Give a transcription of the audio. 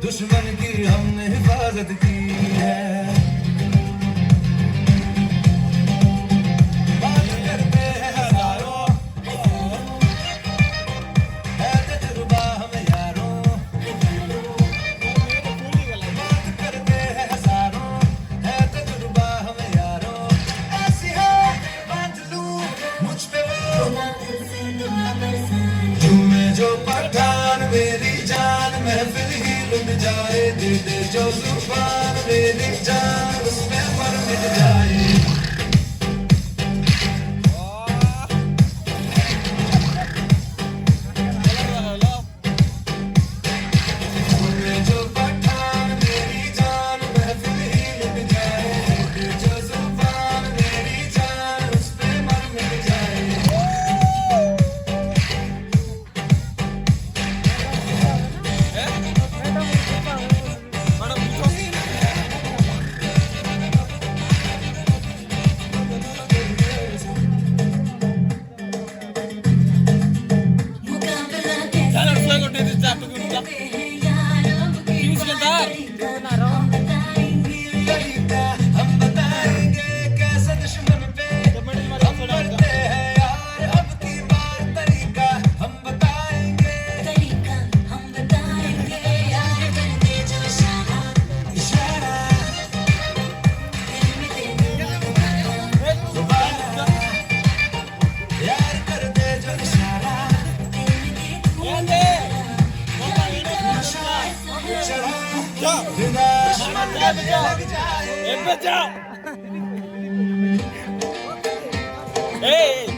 दुश्मन की हमने हिफाजत की है। बात करते हैं हजारों, है तजुर्बा हमें यारों। बात करते हैं हजारों, है तजुर्बा हमें यारों। ऐसी है बांध लूं मुझ पे वो, झूमे जो पठान मेरी जान महफिल ही लुट जाए। दे दे जो जुबान मेरी जान उसमें पर मिट जाए। झूमे जो पठान मेरी जान महफिल ही लुट जाए। दे दे जो जुबान मेरी जान उसमें पर मिट जाए। हम बताएंगे कैसे दुश्मन पे हम बढ़ते हैं यार। अब की बार तरीका हम बताएंगे इशारा दोबारा यार कर दे जो इशारा। नशा चढ़ा बिना लग जाए। Hey!